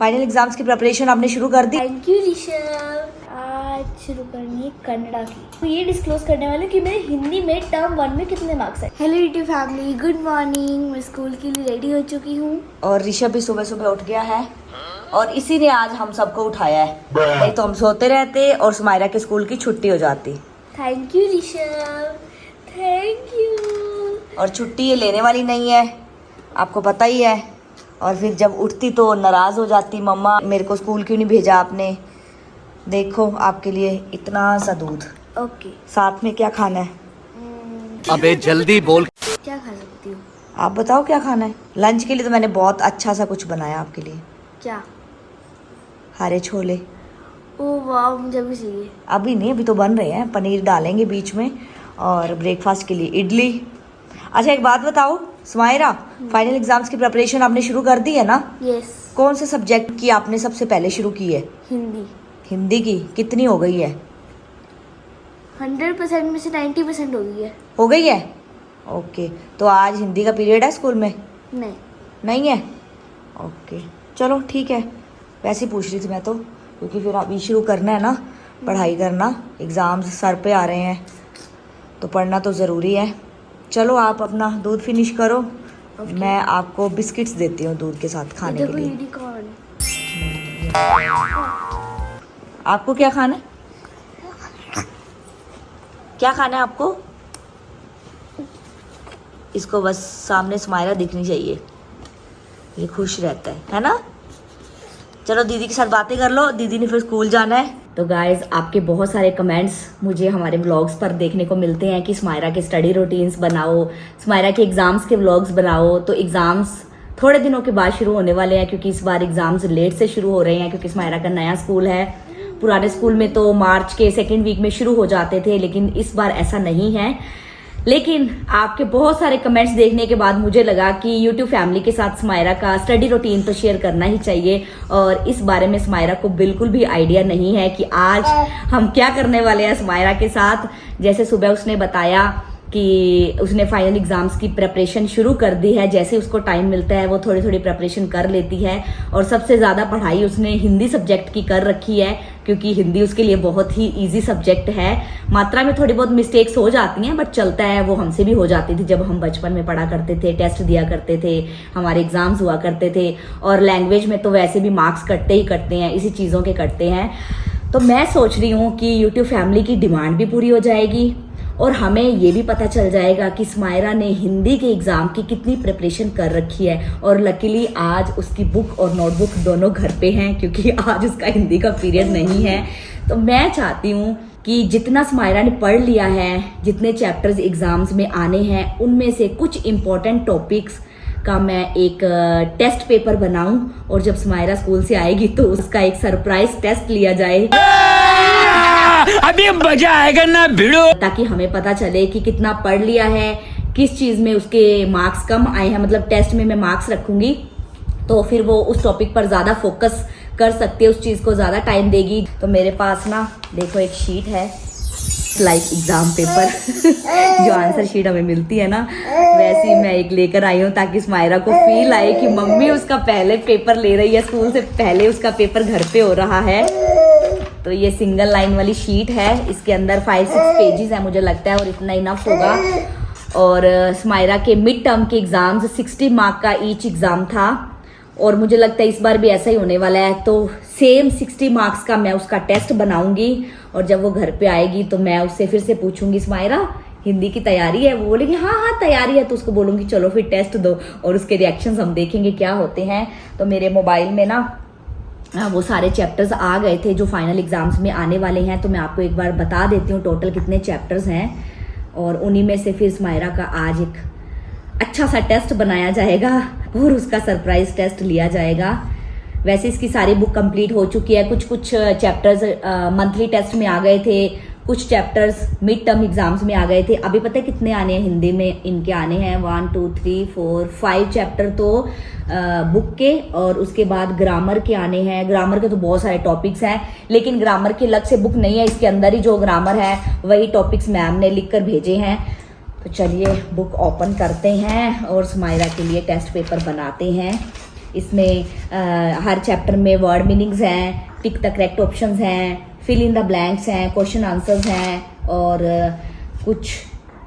Final exams की preparation आपने शुरू कर दी? Thank you Rishabh. आज शुरू करनी है कन्नड़ा की। तो ये डिस्क्लोज करने वाले कि मेरे हिंदी में टर्म 1 में कितने मार्क्स है। Hello YouTube family, good morning. मैं स्कूल के लिए रेडी हो चुकी हूँ और ऋषभ भी सुबह सुबह उठ गया है और इसी ने आज हम सबको उठाया है, नहीं तो हम सोते रहते और सुमायरा के स्कूल की छुट्टी हो जाती। Thank you Rishabh, thank you. और छुट्टी ये लेने वाली नहीं है, आपको पता ही है। और फिर जब उठती तो नाराज हो जाती, मम्मा मेरे को स्कूल क्यों नहीं भेजा आपने। देखो आपके लिए इतना सा दूध। ओके, साथ में क्या खाना है? अबे जल्दी बोल। क्या खा सकती हूँ? आप बताओ क्या खाना है। लंच के लिए तो मैंने बहुत अच्छा सा कुछ बनाया आपके लिए। क्या? हरे छोले। ओह वाह, मुझे भी चाहिए। अभी नहीं, अभी तो बन रहे हैं, पनीर डालेंगे बीच में। और ब्रेकफास्ट के लिए इडली। अच्छा एक बात बताओ सुमायरा, फाइनल एग्जाम्स की प्रिपरेशन आपने शुरू कर दी है ना? यस। कौन से सब्जेक्ट की आपने सबसे पहले शुरू की है? हिंदी। हिंदी की कितनी हो गई है? 100% में से 90% हो गई है। हो गई है? ओके, तो आज हिंदी का पीरियड है स्कूल में? नहीं। नहीं है? ओके चलो ठीक है, वैसे ही पूछ रही थी मैं तो, क्योंकि फिर अभी शुरू करना है ना पढ़ाई करना। एग्ज़ाम्स सर पे आ रहे हैं तो पढ़ना तो ज़रूरी है। चलो आप अपना दूध फिनिश करो। मैं आपको बिस्किट्स देती हूँ दूध के साथ खाने के लिए। यूनिकॉर्न। आपको क्या खाना है? क्या खाना है आपको? इसको बस सामने सुमायरा दिखनी चाहिए, ये खुश रहता है ना। चलो दीदी के साथ बातें कर लो, दीदी ने फिर स्कूल जाना है। तो गाइज आपके बहुत सारे कमेंट्स मुझे हमारे व्लॉग्स पर देखने को मिलते हैं कि सुमायरा के स्टडी रूटीन्स बनाओ, सुमायरा के एग्जाम्स के व्लॉग्स बनाओ। तो एग्जाम्स थोड़े दिनों के बाद शुरू होने वाले हैं, क्योंकि इस बार एग्जाम्स लेट से शुरू हो रहे हैं, क्योंकि सुमायरा का नया स्कूल है। पुराने स्कूल में तो मार्च के सेकेंड वीक में शुरू हो जाते थे, लेकिन इस बार ऐसा नहीं है। लेकिन आपके बहुत सारे कमेंट्स देखने के बाद मुझे लगा कि यूट्यूब फैमिली के साथ सुमायरा का स्टडी रूटीन तो शेयर करना ही चाहिए। और इस बारे में सुमायरा को बिल्कुल भी आइडिया नहीं है कि आज हम क्या करने वाले हैं सुमायरा के साथ। जैसे सुबह उसने बताया कि उसने फाइनल एग्जाम्स की प्रिपरेशन शुरू कर दी है, जैसे उसको टाइम मिलता है वो थोड़ी थोड़ी प्रिपरेशन कर लेती है। और सबसे ज़्यादा पढ़ाई उसने हिंदी सब्जेक्ट की कर रखी है, क्योंकि हिंदी उसके लिए बहुत ही इजी सब्जेक्ट है। मात्रा में थोड़ी बहुत मिस्टेक्स हो जाती हैं, बट चलता है, वो हमसे भी हो जाती थी जब हम बचपन में पढ़ा करते थे, टेस्ट दिया करते थे, हमारे एग्जाम्स हुआ करते थे। और लैंग्वेज में तो वैसे भी मार्क्स कटते ही कटते हैं, इसी चीज़ों के कटते हैं। तो मैं सोच रही हूँ कि यूट्यूब फैमिली की डिमांड भी पूरी हो जाएगी और हमें ये भी पता चल जाएगा कि सुमायरा ने हिंदी के एग्ज़ाम की कितनी प्रिपरेशन कर रखी है। और लकीली आज उसकी बुक और नोटबुक दोनों घर पे हैं, क्योंकि आज उसका हिंदी का पीरियड नहीं है। तो मैं चाहती हूँ कि जितना सुमायरा ने पढ़ लिया है, जितने चैप्टर्स एग्ज़ाम्स में आने हैं, उनमें से कुछ इम्पॉर्टेंट टॉपिक्स का मैं एक टेस्ट पेपर बनाऊं और जब सुमायरा स्कूल से आएगी तो उसका एक सरप्राइज टेस्ट लिया जाए। अभी मजा आएगा ना भिड़ो, ताकि हमें पता चले कि कितना पढ़ लिया है, किस चीज में उसके मार्क्स कम आए हैं। मतलब टेस्ट में मैं मार्क्स रखूंगी तो फिर वो उस टॉपिक पर ज्यादा फोकस कर सकती है, उस चीज को ज्यादा टाइम देगी। तो मेरे पास ना देखो एक शीट है, लाइक एग्जाम पेपर जो आंसर शीट हमें मिलती है ना, वैसी मैं एक लेकर आई हूँ, ताकि सुमायरा को फील आए कि मम्मी उसका पहले पेपर ले रही है, स्कूल से पहले उसका पेपर घर पे हो रहा है। तो ये सिंगल लाइन वाली शीट है, इसके अंदर 5-6 पेजेस है मुझे लगता है, और इतना इनफ होगा। और सुमायरा के मिड टर्म के एग्जाम्स 60 मार्क का ईच एग्जाम था, और मुझे लगता है इस बार भी ऐसा ही होने वाला है। तो सेम 60 मार्क्स का मैं उसका टेस्ट बनाऊंगी, और जब वो घर पे आएगी तो मैं उससे फिर से पूछूंगी सुमायरा हिंदी की तैयारी है? वो बोलेगी हाँ हाँ तैयारी है। तो उसको बोलूंगी चलो फिर टेस्ट दो, और उसके रिएक्शंस हम देखेंगे क्या होते हैं। तो मेरे मोबाइल में ना वो सारे चैप्टर्स आ गए थे जो फाइनल एग्जाम्स में आने वाले हैं। तो मैं आपको एक बार बता देती हूँ टोटल कितने चैप्टर्स हैं, और उन्हीं में से फिर सुमायरा का आज एक अच्छा सा टेस्ट बनाया जाएगा और उसका सरप्राइज टेस्ट लिया जाएगा। वैसे इसकी सारी बुक कंप्लीट हो चुकी है, कुछ कुछ चैप्टर्स मंथली टेस्ट में आ गए थे, कुछ चैप्टर्स मिड टर्म एग्जाम्स में आ गए थे। अभी पता है कितने आने हैं हिंदी में? इनके आने हैं 1 2 3 4 5 चैप्टर तो बुक के, और उसके बाद ग्रामर के आने हैं। ग्रामर के तो बहुत सारे टॉपिक्स हैं, लेकिन ग्रामर की अलग से बुक नहीं है, इसके अंदर ही जो ग्रामर है वही टॉपिक्स मैम ने लिख कर भेजे हैं। तो चलिए बुक ओपन करते हैं और सुमायरा के लिए टेस्ट पेपर बनाते हैं। इसमें हर चैप्टर में वर्ड मीनिंग्स हैं, पिक द करेक्ट ऑप्शंस हैं, फिल इन द ब्लैंक्स हैं, क्वेश्चन आंसर्स हैं और कुछ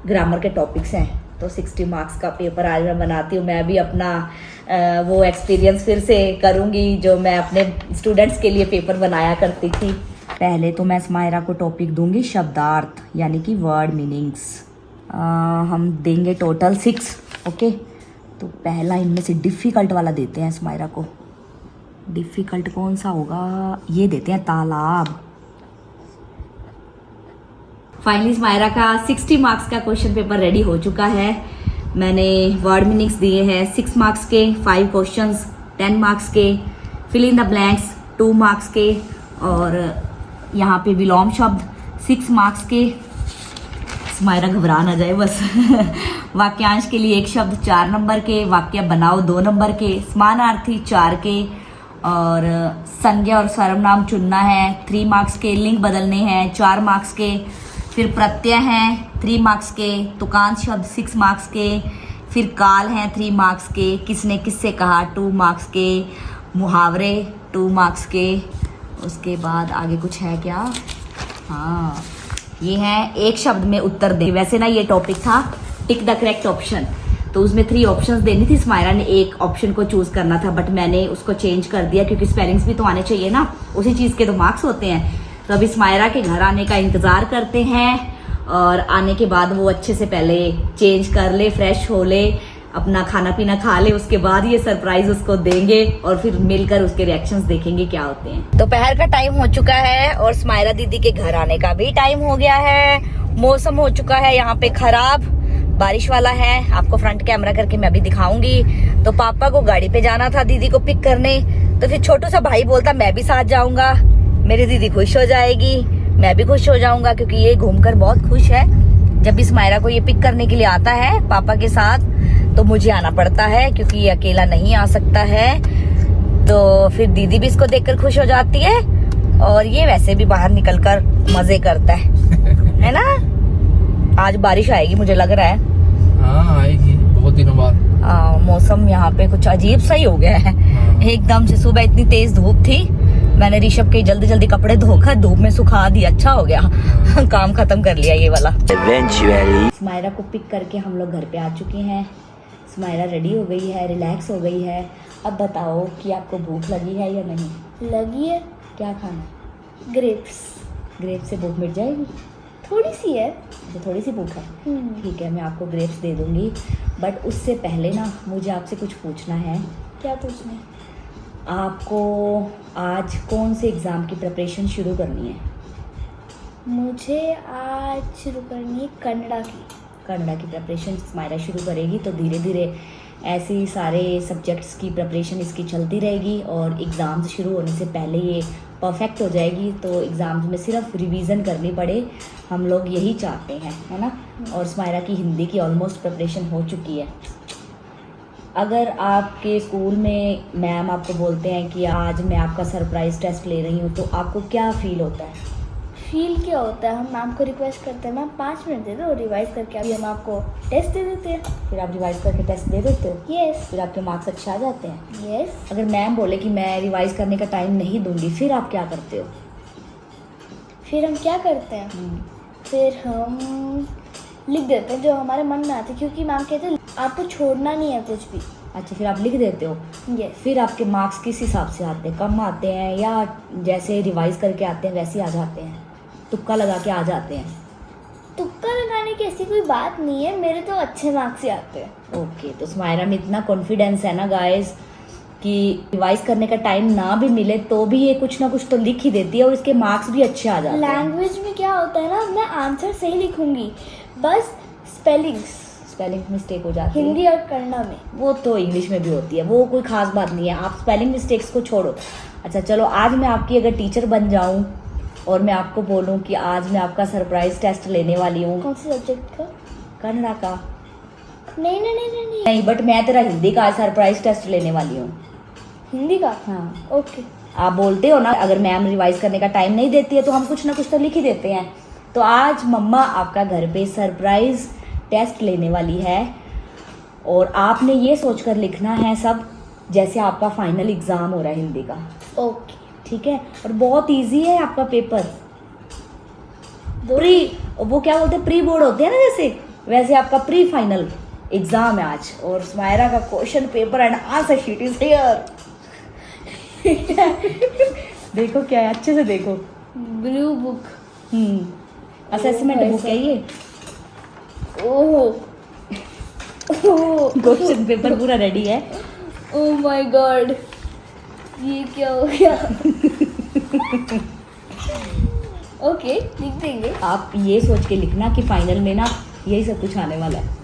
ग्रामर के टॉपिक्स हैं। तो 60 मार्क्स का पेपर आज मैं बनाती हूँ। मैं भी अपना वो एक्सपीरियंस फिर से करूँगी जो मैं अपने स्टूडेंट्स के लिए पेपर बनाया करती थी। पहले तो मैं स्मायरा को टॉपिक दूंगी शब्दार्थ यानी कि वर्ड मीनिंग्स। हम देंगे टोटल 6। ओके, तो पहला इनमें से डिफ़िकल्ट वाला देते हैं स्मायरा को। डिफ़िकल्ट कौन सा होगा? ये देते हैं तालाब। फाइनली स्मायरा का 60 मार्क्स का क्वेश्चन पेपर रेडी हो चुका है। मैंने वर्ड मीनिंग्स दिए हैं 6 मार्क्स के, 5 क्वेश्चंस 10 मार्क्स के, fill in the blanks 2 marks के और यहाँ पे विलोम शब्द 6 मार्क्स के। स्मायरा घबरा ना जाए बस। वाक्यांश के लिए 1 शब्द 4 नंबर के, वाक्य बनाओ 2 नंबर के, समानार्थी 4 के और संज्ञा और सर्वनाम चुनना है 3 मार्क्स के, लिंग बदलने हैं 4 मार्क्स के, फिर प्रत्यय हैं 3 मार्क्स के, तुकांत शब्द 6 मार्क्स के, फिर काल हैं 3 मार्क्स के, किसने किससे कहा 2 मार्क्स के, मुहावरे 2 मार्क्स के। उसके बाद आगे कुछ है क्या? हाँ, ये है 1 शब्द में उत्तर दे। वैसे ना ये टॉपिक था टिक द करेक्ट ऑप्शन, तो उसमें 3 ऑप्शंस देनी थी। स्मायरा ने एक ऑप्शन को चूज करना था बट मैंने उसको चेंज कर दिया क्योंकि स्पेलिंग्स भी तो आने चाहिए ना, उसी चीज़ के तो मार्क्स होते हैं। तो अभी स्मायरा के घर आने का इंतज़ार करते हैं और आने के बाद वो अच्छे से पहले चेंज कर ले, फ्रेश हो ले, अपना खाना पीना खा ले, उसके बाद ये सरप्राइज उसको देंगे और फिर मिलकर उसके रिएक्शंस देखेंगे क्या होते हैं। दोपहर का टाइम हो चुका है और स्मायरा दीदी के घर आने का भी टाइम हो गया है। मौसम हो चुका है यहाँ पे खराब, बारिश वाला है। आपको फ्रंट कैमरा करके मैं अभी दिखाऊंगी। तो पापा को गाड़ी पे जाना था दीदी को पिक करने, तो फिर छोटू सा भाई बोलता मैं भी साथ जाऊंगा, मेरी दीदी खुश हो जाएगी, मैं भी खुश हो जाऊंगा क्योंकि ये घूमकर बहुत खुश है। जब भी स्मायरा को ये पिक करने के लिए आता है पापा के साथ तो मुझे आना पड़ता है क्योंकि ये अकेला नहीं आ सकता है। तो फिर दीदी भी इसको देखकर खुश हो जाती है और ये वैसे भी बाहर निकलकर मजे करता है ना? आज बारिश आएगी मुझे लग रहा है। हाँ आएगी बहुत दिनों बाद। मौसम यहाँ पे कुछ अजीब सा ही हो गया है। एकदम से सुबह इतनी तेज धूप थी, मैंने ऋषभ के जल्दी जल्दी कपड़े धोकर धूप में सुखा दिया, अच्छा हो गया। काम खत्म कर लिया ये वाला। स्मायरा को पिक करके हम लोग घर पे आ चुके हैं। स्मायरा रेडी हो गई है, रिलैक्स हो गई है। अब बताओ कि आपको भूख लगी है या नहीं? लगी है। क्या खाना? ग्रेप्स। ग्रेप्स से भूख मिट जाएगी? थोड़ी सी है। अच्छा, थोड़ी सी भूख है, ठीक है, मैं आपको ग्रेप्स दे दूंगी। बट उससे पहले ना मुझे आपसे कुछ पूछना है। क्या पूछना है? आपको आज कौन से एग्ज़ाम की प्रिपरेशन शुरू करनी है? मुझे आज शुरू करनी है कन्नड़ा की। कन्नड़ा की प्रिपरेशन स्मायरा शुरू करेगी तो धीरे धीरे ऐसे ही सारे सब्जेक्ट्स की प्रिपरेशन इसकी चलती रहेगी और एग्ज़ाम्स शुरू होने से पहले ये परफेक्ट हो जाएगी। तो एग्ज़ाम्स में सिर्फ रिवीजन करनी पड़े, हम लोग यही चाहते हैं, है ना? और स्मायरा की हिंदी की ऑलमोस्ट प्रिपरेशन हो चुकी है। अगर आपके स्कूल में मैम आपको बोलते हैं कि आज मैं आपका सरप्राइज़ टेस्ट ले रही हूँ तो आपको क्या फ़ील होता है? फील क्या होता है? हम मैम को रिक्वेस्ट करते हैं मैम 5 मिनट दे दो रिवाइज करके, अभी हम आपको टेस्ट दे देते हैं। फिर आप रिवाइज करके टेस्ट दे देते हो? यस। फिर आपके मार्क्स अच्छे आ जाते हैं? यस। अगर मैम बोले कि मैं रिवाइज करने का टाइम नहीं दूंगी फिर आप क्या करते हो? फिर हम क्या करते हैं? फिर हम लिख देते हैं जो हमारे मन में आते हैं, क्योंकि मैम कहते हैं आपको छोड़ना नहीं है कुछ भी। अच्छा, फिर आप लिख देते हो? यस। फिर आपके मार्क्स किस हिसाब से आते हैं? कम आते हैं या जैसे रिवाइज करके आते हैं वैसे आ जाते हैं? तुक्का लगा के आ जाते हैं? तुक्का लगाने की ऐसी कोई बात नहीं है, मेरे तो अच्छे मार्क्स ही आते हैं। ओके, तो स्मायरा में इतना कॉन्फिडेंस है ना गाइस कि रिवाइज करने का टाइम ना भी मिले तो भी ये कुछ ना कुछ तो लिख ही देती है और इसके मार्क्स भी अच्छे आ जाते हैं। लैंग्वेज में क्या होता है ना, मैं आंसर सही लिखूंगी, बस स्पेलिंग मिस्टेक हो जाती है हिंदी और कन्नड़ा में। वो तो इंग्लिश में भी होती है, वो कोई खास बात नहीं है, आप स्पेलिंग मिस्टेक्स को छोड़ो। अच्छा चलो, आज मैं आपकी अगर टीचर बन जाऊं और मैं आपको बोलूं कि आज मैं आपका सरप्राइज टेस्ट लेने वाली हूँ। कौन से सब्जेक्ट का? कन्नड़ा का। नहीं, बट मैं तेरा हिंदी का सरप्राइज टेस्ट लेने वाली हूँ। हिंदी का? हाँ। ओके। आप बोलते हो ना अगर मैम रिवाइज करने का टाइम नहीं देती है तो हम कुछ ना कुछ तो लिख ही देते हैं। तो आज मम्मा आपका घर पे सरप्राइज टेस्ट लेने वाली है और आपने ये सोचकर लिखना है सब जैसे आपका फाइनल एग्जाम हो रहा है हिंदी का, ओके। ठीक है। और बहुत इजी है आपका पेपर। प्री, वो क्या बोलते हैं, प्री बोर्ड होते हैं ना जैसे, वैसे आपका प्री फाइनल एग्जाम है आज। और स्मायरा का question paper and answer sheet is here. देखो क्या है, अच्छे से देखो। Blue book. Assessment Oh, book है ये। ओह क्वेश्चन पेपर पूरा रेडी है। ओह माय गॉड, ये क्या हो गया? ओके, लिख देंगे। आप ये सोच के लिखना कि फाइनल में ना यही सब कुछ आने वाला है।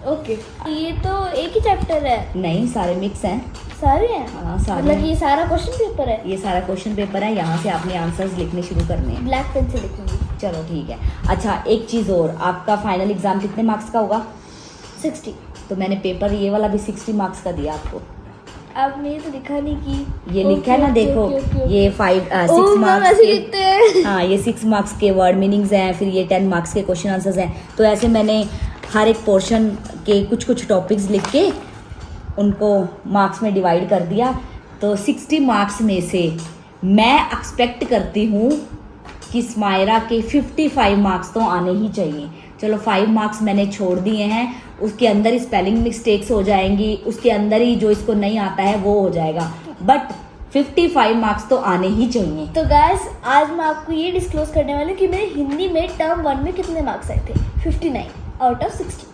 ओके, ये तो एक ही चैप्टर है। नहीं, सारे मिक्स हैं। सारे हैं? हाँ, सारे मतलब हैं। ये सारा क्वेश्चन पेपर है? ये सारा क्वेश्चन पेपर है, यहाँ से आपने आंसर्स लिखने शुरू करने हैं। ब्लैक पेन से लिखूंगी। चलो ठीक है। अच्छा, एक चीज़ और, आपका फाइनल एग्जाम कितने मार्क्स का होगा? 60। तो मैंने पेपर ये वाला भी 60 मार्क्स का दिया आपको। आपने तो लिखा नहीं कि ये लिखा है ना, देखो ये 6 ओह, मैम मार्क्स ऐसे के, लिखते हैं। हाँ ये 6 मार्क्स के वर्ड मीनिंग्स हैं, फिर ये 10 मार्क्स के क्वेश्चन आंसर्स हैं। तो ऐसे मैंने हर एक पोर्शन के कुछ कुछ टॉपिक्स लिख के उनको मार्क्स में डिवाइड कर दिया। तो 60 मार्क्स में से मैं एक्सपेक्ट करती हूँ कि स्मायरा के 55 मार्क्स तो आने ही चाहिए। चलो 5 मार्क्स मैंने छोड़ दिए हैं, उसके अंदर ही स्पेलिंग मिस्टेक्स हो जाएंगी, उसके अंदर ही जो इसको नहीं आता है वो हो जाएगा, बट 55 मार्क्स तो आने ही चाहिए। तो गाइस, आज मैं आपको ये डिस्क्लोज करने वाली हूँ कि मेरे हिंदी में टर्म 1 में कितने मार्क्स आए थे। 59 आउट ऑफ 60।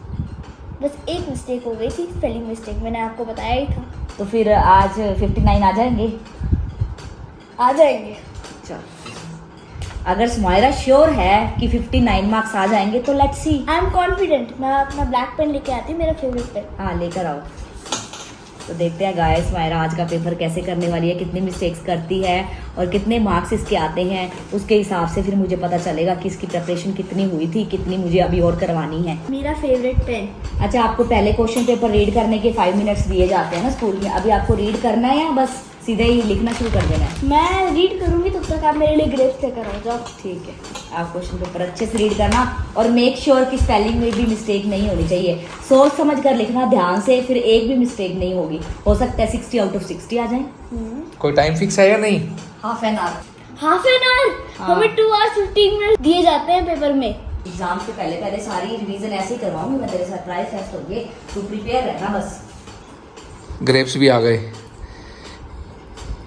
बस एक मिस्टेक हो गई थी, स्पेलिंग मिस्टेक, मैंने आपको बताया ही था। तो फिर आज 59 आ जाएंगे। आ जाएंगे। चलो, अगर स्मायरा श्योर है कि 59 मार्क्स आ जाएंगे तो let's see. I am confident. मैं अपना ब्लैक पेन लेके आती हूँ, मेरा फेवरेट पेन। हाँ, लेकर आओ। तो देखते हैं गाइस स्मायरा आज का पेपर कैसे करने वाली है, कितनी मिस्टेक्स करती है और कितने मार्क्स इसके आते हैं। उसके हिसाब से फिर मुझे पता चलेगा कि इसकी प्रिपरेशन कितनी हुई थी, कितनी मुझे अभी और करवानी है। मेरा फेवरेट पेन। अच्छा, आपको पहले क्वेश्चन पेपर रीड करने के 5 मिनट्स दिए जाते हैं ना स्कूल में, अभी आपको रीड करना है या बस सीधे ही लिखना शुरू कर देना है? मैं रीड करूंगी, तब तक आप मेरे लिए ग्रेप्स लेकर आओ जाओ। ठीक है, आप क्वेश्चन पेपर अच्छे से रीड करना और मेक श्योर कि स्पेलिंग में भी मिस्टेक नहीं होनी चाहिए। सोच समझ कर लिखना ध्यान से, फिर एक भी मिस्टेक नहीं होगी। हो सकता है 60 आउट ऑफ 60 आ जाए। कोई टाइम फिक्स है या नहीं? Half an hour. Half an hour? हाँ। हमें 2 hours 15 मिनट दिए जाते हैं पेपर में। एग्जाम से पहले पहले सारी रिवीजन ऐसे ही करवाऊंगी मैं, तेरे सरप्राइज टेस्ट होंगे, तू प्रिपेयर रहना बस। ग्रेप्स भी आ गए।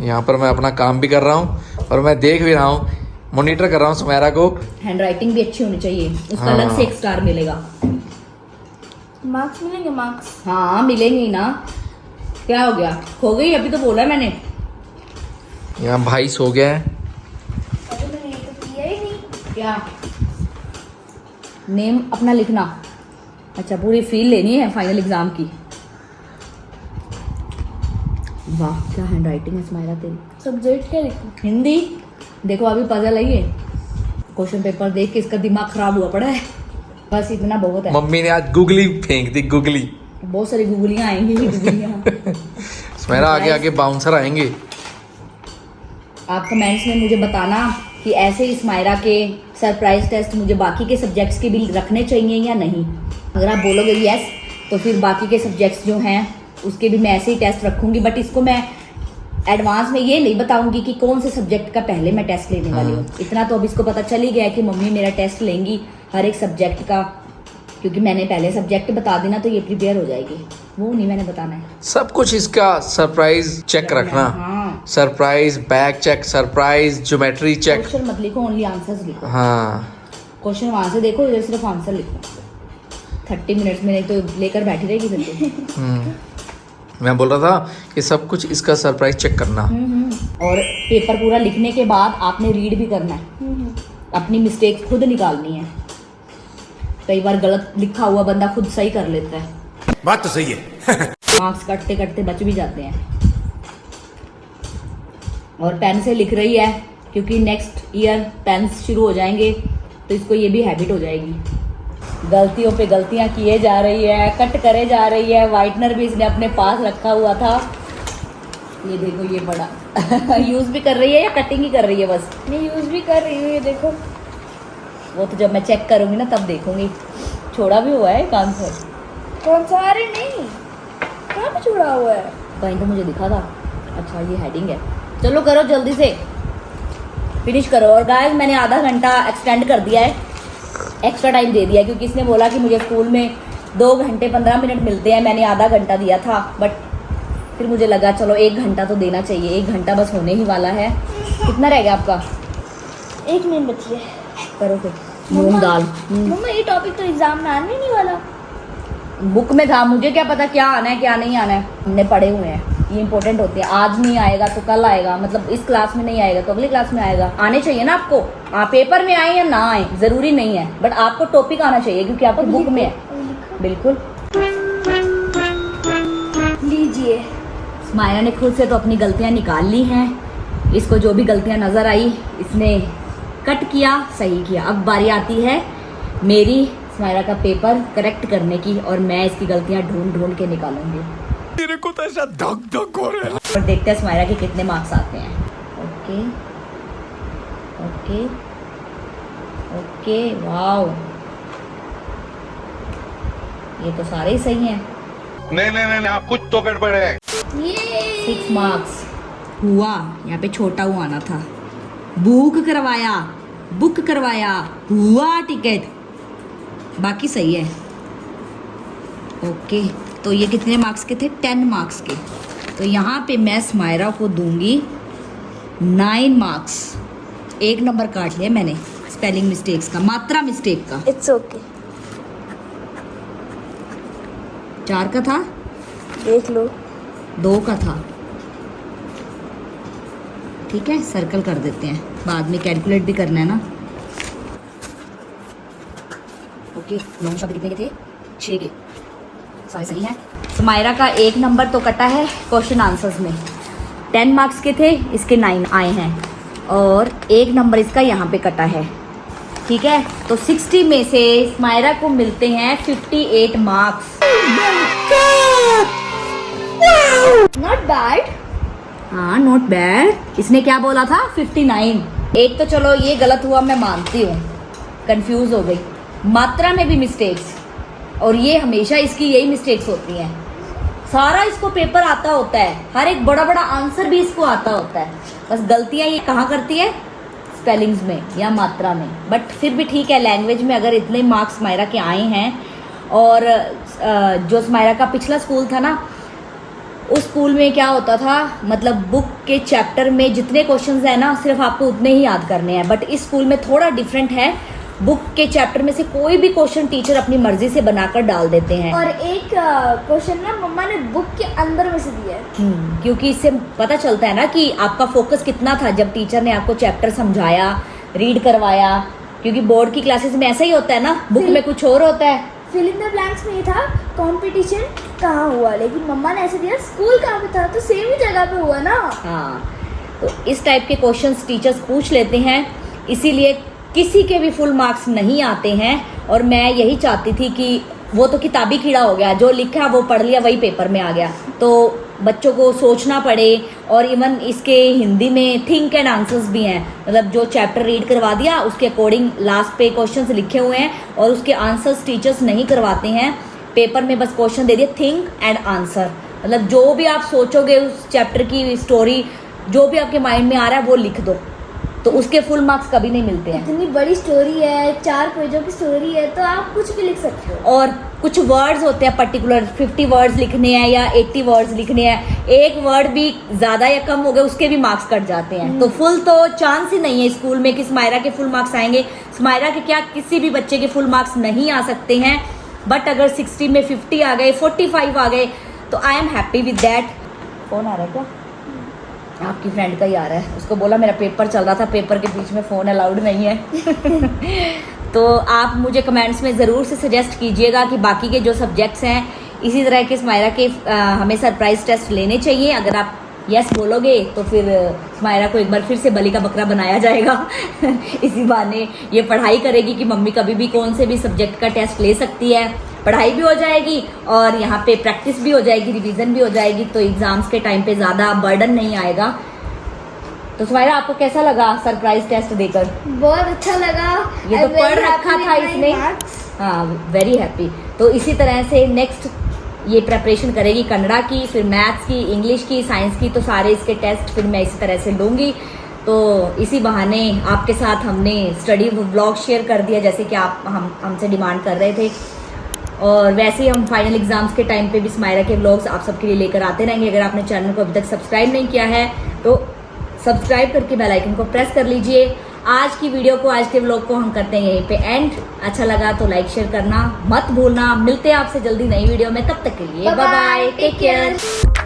यहाँ पर मैं अपना काम भी कर रहा हूँ और मैं देख भी रहा हूँ, मॉनिटर कर रहा हूँ स्मायरा को। हैंड राइटिंग भी अच्छी होनी चाहिए, उसका हाँ। अलग से एक स्टार मिलेगा। मार्क्स मिलेंगे? मार्क्स हाँ मिलेंगे ही ना। क्या हो गया, हो गई? अभी तो बोला मैंने। यहाँ भाई सो गया है। अरे मैंने ये तो किया ही नहीं। क्या? नेम अपना लिखना। अच्छा, पूरी फील लेनी है फाइनल एग्जाम की। वाह, क्या हैंड राइटिंग है स्माइला तेरी। सब्जेक्ट क्या लिखूं? हिंदी। देखो अभी पजल है ये, क्वेश्चन पेपर देख के इसका दिमाग खराब हुआ पड़ा है। बस इतना बहुत है। मम्मी ने आज गुगली फेंक दी, गुगली। बहुत सारी गुगलियाँ आएंगी ही गुगलियाँ। स्मायरा आगे आगे बाउंसर आएंगे। आप कमेंट्स में मुझे बताना कि ऐसे ही स्मायरा के सरप्राइज टेस्ट मुझे बाकी के सब्जेक्ट्स के भी रखने चाहिए या नहीं। अगर आप बोलोगे यस, तो फिर बाकी के सब्जेक्ट्स जो हैं उसके भी मैं ऐसे ही टेस्ट रखूंगी, बट इसको मैं एडवांस में ये नहीं बताऊंगी कि कौन से सब्जेक्ट का पहले मैं टेस्ट लेने वाली हूँ। इतना तो अब इसको पता चल ही गया है कि मम्मी मेरा टेस्ट लेंगी हर एक सब्जेक्ट का, क्योंकि मैंने पहले सब्जेक्ट बता देना तो ये प्रिपेयर हो जाएगी। वो नहीं मैंने बताना है। सब कुछ इसका सरप्राइज चेक रखना। हाँ, surprise back check, surprise geometry check. Question मत लिखो, ओनली आंसर्स लिखो। हाँ, क्वेश्चन वहां से देखो, इधर सिर्फ आंसर लिखो। 30 मिनट्स में नहीं तो लेकर बैठी रहेगी फिर तो। मैं बोल रहा था कि सब कुछ इसका सरप्राइज चेक करना। और पेपर पूरा लिखने के बाद आपने रीड भी करना है, अपनी मिस्टेक खुद निकालनी है। कई बार गलत लिखा हुआ बंदा खुद सही कर लेता है। बात तो सही है। मार्क्स कटते कटते बच भी जाते हैं। और पेन से लिख रही है क्योंकि नेक्स्ट ईयर पेन्स शुरू हो जाएंगे, तो इसको ये भी हैबिट हो जाएगी। गलतियों पे गलतियां किए जा रही है, कट करे जा रही है। वाइटनर भी इसने अपने पास रखा हुआ था, ये देखो ये बड़ा यूज भी कर रही है या कटिंग ही कर रही है बस? मैं यूज भी कर रही हूँ, ये देखो। वो तो जब मैं चेक करूंगी ना तब देखूंगी। छोड़ा भी हुआ है एक आंसर। कौन सा? अरे नहीं, कहाँ पे छुड़ा हुआ है? कहीं तो मुझे दिखा था। अच्छा ये हेडिंग है, चलो करो जल्दी से फिनिश करो। और गाइस मैंने आधा घंटा एक्सटेंड कर दिया है, एक्स्ट्रा टाइम दे दिया है, क्योंकि इसने बोला कि मुझे स्कूल में 2 घंटे 15 मिनट मिलते हैं। मैंने आधा घंटा दिया था, बट फिर मुझे लगा चलो 1 घंटा तो देना चाहिए। 1 घंटा बस होने ही वाला है। कितना रह गया आपका? 1 मिनट बची है। करो फिर। मूंग दाल मम्मा ये टॉपिक तो एग्जाम में आने नहीं वाला। बुक में था, मुझे क्या पता क्या आना है क्या नहीं आना है। हमने पढ़े हुए हैं, ये इंपॉर्टेंट होते हैं। आज नहीं आएगा तो कल आएगा, मतलब इस क्लास में नहीं आएगा तो अगली क्लास में आएगा। आने चाहिए ना आपको। आप पेपर में आए या ना आए जरूरी नहीं है, बट आपको टॉपिक आना चाहिए क्योंकि आपकी बुक में है। बिल्कुल। लीजिए। स्माइला ने खुद से तो अपनी गलतियां निकाल ली हैं। इसको जो भी गलतियां नजर आई इसने कट किया, सही किया। अब बारी आती है मेरी स्माइला का पेपर करेक्ट करने की, और मैं इसकी गलतियां ढूंढ ढूंढ के निकालूंगी। मेरे को तो ऐसा धक धक हो रहा है। और देखते हैं स्माइला के कितने मार्क्स आते हैं। ओके ओके ओके, वाओ, ये तो सारे ही सही हैं। नहीं आप कुछ तो गड़बड़ है। ये 6 मार्क्स हुआ। यहाँ पे छोटा हुआ आना था। बुक करवाया हुआ टिकट, बाकी सही है। ओके, तो ये कितने मार्क्स के थे? 10 मार्क्स के। तो यहाँ पे मैं स्माइरा को दूंगी 9 मार्क्स। 1 नंबर काट लिया मैंने स्पेलिंग मिस्टेक्स का, मात्रा मिस्टेक का। It's okay. 4 का था, देख लो। 2 का था। ठीक है, सर्कल कर देते हैं, बाद में कैलकुलेट भी करना है ना। ओके, 9 शब्द कितने के थे? 6 के, सारे सही हैं। स्माइरा का 1 नंबर तो कटा है क्वेश्चन आंसर्स में। 10 मार्क्स के थे, इसके 9 आए हैं, और 1 नंबर इसका यहाँ पे कटा है। ठीक है, तो 60 में से स्माइरा को मिलते हैं 58 मार्क्स। Not bad. हाँ, नॉट बैड। इसने क्या बोला था? 59। एक तो चलो ये गलत हुआ, मैं मानती हूँ, कंफ्यूज हो गई। मात्रा में भी मिस्टेक्स, और ये हमेशा इसकी यही मिस्टेक्स होती हैं। सारा इसको पेपर आता होता है, हर एक बड़ा बड़ा आंसर भी इसको आता होता है, बस गलतियाँ ये कहाँ करती है? स्पेलिंग्स में या मात्रा में। बट फिर भी ठीक है, लैंग्वेज में अगर इतने मार्क्स स्माइरा के आए हैं, और जो स्माइरा का पिछला स्कूल था ना, उस स्कूल में क्या होता था, मतलब बुक के चैप्टर में जितने क्वेश्चंस हैं ना, सिर्फ आपको उतने ही याद करने हैं। बट इस स्कूल में थोड़ा डिफरेंट है, बुक के चैप्टर में से कोई भी क्वेश्चन टीचर अपनी मर्जी से बनाकर डाल देते हैं। और एक क्वेश्चन ना मम्मा ने बुक के अंदर में से दिया है। क्योंकि इससे पता चलता है ना कि आपका फोकस कितना था जब टीचर ने आपको चैप्टर समझाया, रीड करवाया। क्योंकि बोर्ड की क्लासेस में ऐसा ही होता है ना, बुक में कुछ और होता है। फिल इन द ब्लैंक्स में ये था कंपटीशन कहाँ हुआ, लेकिन मम्मा ने ऐसे दिया स्कूल कहाँ पे था, तो सेम ही जगह पे हुआ ना। हाँ, तो इस टाइप के क्वेश्चंस टीचर्स पूछ लेते हैं, इसीलिए किसी के भी फुल मार्क्स नहीं आते हैं। और मैं यही चाहती थी कि वो तो किताबी कीड़ा हो गया, जो लिखा वो पढ़ लिया, वही पेपर में आ गया। तो बच्चों को सोचना पड़े, और इवन इसके हिंदी में थिंक एंड आंसर्स भी हैं, मतलब जो चैप्टर रीड करवा दिया उसके अकॉर्डिंग लास्ट पे क्वेश्चंस लिखे हुए हैं, और उसके आंसर्स टीचर्स नहीं करवाते हैं पेपर में, बस क्वेश्चन दे दिए थिंक एंड आंसर। मतलब जो भी आप सोचोगे उस चैप्टर की स्टोरी, जो भी आपके माइंड में आ रहा है वो लिख दो, तो उसके फुल मार्क्स कभी नहीं मिलते हैं। इतनी बड़ी स्टोरी है, 4 पेजों की स्टोरी है, तो आप कुछ भी लिख सकते हो। और कुछ वर्ड्स होते हैं पर्टिकुलर, 50 वर्ड्स लिखने हैं या 80 वर्ड्स लिखने हैं, एक वर्ड भी ज़्यादा या कम हो गए उसके भी मार्क्स कट जाते हैं। तो फुल तो चांस ही नहीं है स्कूल में कि स्माइरा के फुल मार्क्स आएंगे। स्माइरा के क्या, किसी भी बच्चे के फुल मार्क्स नहीं आ सकते हैं। बट अगर 60 में 50 आ गए, 45 आ गए, तो I am happy with that. Phone आ रहा है क्या? आपकी फ्रेंड का ही आ रहा है। उसको बोला मेरा पेपर चल रहा था, पेपर के बीच में फ़ोन अलाउड नहीं है। तो आप मुझे कमेंट्स में ज़रूर से सजेस्ट कीजिएगा कि बाकी के जो सब्जेक्ट्स हैं इसी तरह के स्माइरा के हमें सरप्राइज़ टेस्ट लेने चाहिए। अगर आप यस बोलोगे तो फिर स्माइरा को एक बार फिर से बलि का बकरा बनाया जाएगा। इसी बहाने ये पढ़ाई करेगी कि मम्मी कभी भी कौन से भी सब्जेक्ट का टेस्ट ले सकती है, पढ़ाई भी हो जाएगी और यहाँ पे प्रैक्टिस भी हो जाएगी, रिवीजन भी हो जाएगी, तो एग्जाम्स के टाइम पे ज़्यादा बर्डन नहीं आएगा। तो स्माइरा आपको कैसा लगा सरप्राइज टेस्ट देकर? बहुत अच्छा लगा। ये तो पढ़ रखा था इसने। हाँ, वेरी हैप्पी। तो इसी तरह से नेक्स्ट ये प्रेपरेशन करेगी कन्नड़ा की, फिर मैथ्स की, इंग्लिश की, साइंस की, तो सारे इसके टेस्ट फिर मैं इसी तरह से लूँगी। तो इसी बहाने आपके साथ हमने स्टडी व्लॉग शेयर कर दिया, जैसे कि आप हमसे डिमांड कर रहे थे। और वैसे ही हम फाइनल एग्जाम्स के टाइम पे भी स्मायरा के व्लॉग्स आप सबके लिए लेकर आते रहेंगे। अगर आपने चैनल को अभी तक सब्सक्राइब नहीं किया है तो सब्सक्राइब करके बेल आइकन को प्रेस कर लीजिए। आज की वीडियो को, आज के व्लॉग को हम करते हैं यहीं पे एंड। अच्छा लगा तो लाइक शेयर करना मत भूलना। मिलते हैं आपसे जल्दी नई वीडियो में, तब तक के लिए बाय बाय, टेक केयर।